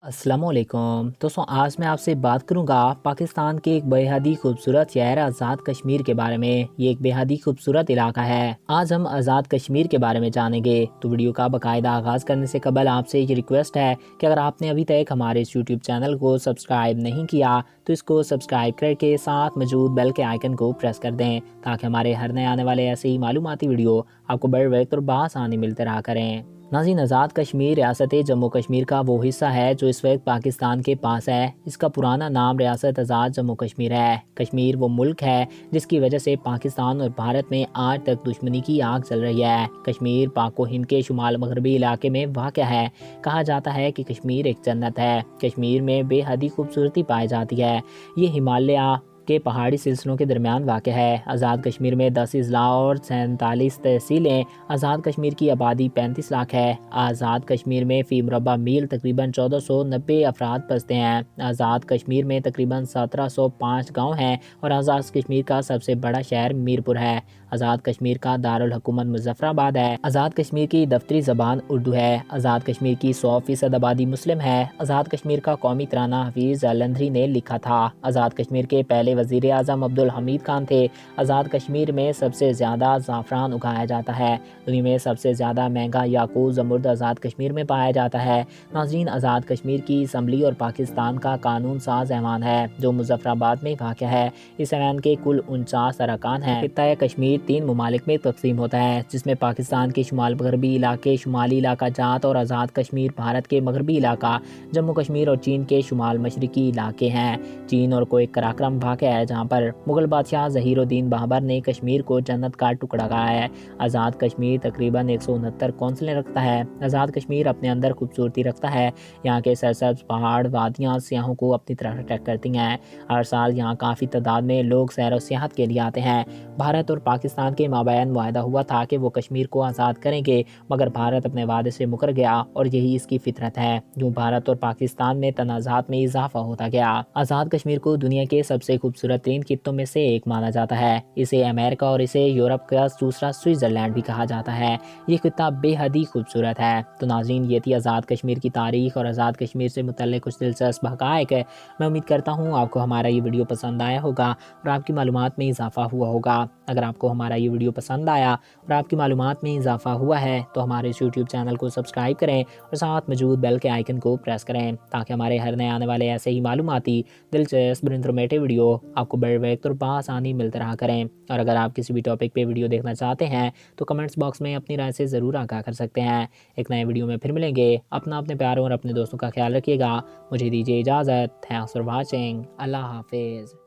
السلام علیکم دوستوں، آج میں آپ سے بات کروں گا پاکستان کے ایک بے حد ہی خوبصورت شہر آزاد کشمیر کے بارے میں۔ یہ ایک بے حد ہی خوبصورت علاقہ ہے۔ آج ہم آزاد کشمیر کے بارے میں جانیں گے، تو ویڈیو کا باقاعدہ آغاز کرنے سے قبل آپ سے یہ ریکویسٹ ہے کہ اگر آپ نے ابھی تک ہمارے اس یوٹیوب چینل کو سبسکرائب نہیں کیا تو اس کو سبسکرائب کر کے ساتھ موجود بیل کے آئیکن کو پریس کر دیں، تاکہ ہمارے ہر نئے آنے والے ایسے ہی معلوماتی ویڈیو آپ کو بر وقت اور بآسانی ملتے رہا کریں۔ ناظرین، آزاد کشمیر ریاست جموں کشمیر کا وہ حصہ ہے جو اس وقت پاکستان کے پاس ہے۔ اس کا پرانا نام ریاست آزاد جموں کشمیر ہے۔ کشمیر وہ ملک ہے جس کی وجہ سے پاکستان اور بھارت میں آج تک دشمنی کی آگ چل رہی ہے۔ کشمیر پاک و ہند کے شمال مغربی علاقے میں واقع ہے۔ کہا جاتا ہے کہ کشمیر ایک جنت ہے۔ کشمیر میں بے حد ہی خوبصورتی پائی جاتی ہے۔ یہ ہمالیہ کے پہاڑی سلسلوں کے درمیان واقع ہے۔ آزاد کشمیر میں 10 اضلاع اور 47 تحصیلیں۔ آزاد کشمیر کی آبادی 35 لاکھ ہے۔ آزاد کشمیر میں فی مربع میل تقریباً 1490 افراد بستے ہیں۔ آزاد کشمیر میں تقریباً 1705 گاؤں ہیں اور آزاد کشمیر کا سب سے بڑا شہر میرپور ہے۔ آزاد کشمیر کا دارالحکومت مظفر آباد ہے۔ آزاد کشمیر کی دفتری زبان اردو ہے۔ آزاد کشمیر کی 100% آبادی مسلم ہے۔ آزاد کشمیر کا قومی ترانہ حفیظ جالندھری نے لکھا تھا۔ آزاد کشمیر کے پہلے وزیر اعظم عبدالحمید خان تھے۔ آزاد کشمیر میں سب سے زیادہ زعفران اگایا جاتا ہے۔ دنیا میں سب سے زیادہ مہنگا یاقوت زمرد آزاد کشمیر میں پایا جاتا ہے۔ ناظرین، آزاد کشمیر کی اسمبلی اور پاکستان کا قانون ساز ایوان ہے جو مظفر آباد میں واقع ہے۔ اس ایوان کے کل 49 ارکان ہیں۔ خطہ کشمیر 3 ممالک میں تقسیم ہوتا ہے، جس میں پاکستان کے شمال مغربی علاقے شمالی علاقہ جات اور آزاد کشمیر، بھارت کے مغربی علاقہ جموں کشمیر اور چین کے شمال مشرقی علاقے ہیں۔ چین اور کوئک قراقرم واقع ہے جہاں پر مغل بادشاہ ظہیر الدین بابر نے کشمیر کو جنت کا ٹکڑا کہا ہے۔ آزاد کشمیر تقریباً 169 کونسلیں رکھتا ہے۔ آزاد کشمیر اپنے اندر خوبصورتی رکھتا ہے۔ یہاں کے سرسبز پہاڑ وادیاں سیاحوں کو اپنی طرف اٹریکٹ کرتی ہیں۔ ہر سال یہاں کافی تعداد میں لوگ سیر و سیاحت کے لیے آتے ہیں۔ بھارت اور پاکستان کے مابین معاہدہ ہوا تھا کہ وہ کشمیر کو آزاد کریں گے، مگر بھارت اپنے وعدے سے مکر گیا اور یہی اس کی فطرت ہے۔ یوں بھارت اور پاکستان میں تنازعات میں اضافہ ہوتا گیا۔ آزاد کشمیر کو دنیا کے سب سے خوبصورت ترین خطوں میں سے ایک مانا جاتا ہے۔ اسے امریکہ اور اسے یورپ کا دوسرا سوئٹزرلینڈ بھی کہا جاتا ہے۔ یہ خطہ بے حد ہی خوبصورت ہے۔ تو ناظرین، یہ تھی آزاد کشمیر کی تاریخ اور آزاد کشمیر سے متعلق کچھ دلچسپ حقائق۔ میں امید کرتا ہوں آپ کو ہمارا یہ ویڈیو پسند آیا ہوگا اور آپ کی معلومات میں اضافہ ہوا ہوگا۔ اگر آپ کو ہمارا یہ ویڈیو پسند آیا اور آپ کی معلومات میں اضافہ ہوا ہے تو ہمارے اس یوٹیوب چینل کو سبسکرائب کریں اور ساتھ موجود بیل کے آئیکن کو پریس کریں، تاکہ ہمارے ہر نئے آنے والے ایسے ہی معلوماتی دلچسپ انفارمیٹیو ویڈیو آپ کو بر وقت اور بآسانی ملتے رہا کریں۔ اور اگر آپ کسی بھی ٹاپک پہ ویڈیو دیکھنا چاہتے ہیں تو کمنٹس باکس میں اپنی رائے سے ضرور آگاہ کر سکتے ہیں۔ ایک نئے ویڈیو میں پھر ملیں گے۔ اپنے پیاروں اور اپنے دوستوں کا خیال رکھیے گا۔ مجھے دیجیے اجازت۔ Thanks for watching. اللہ حافظ۔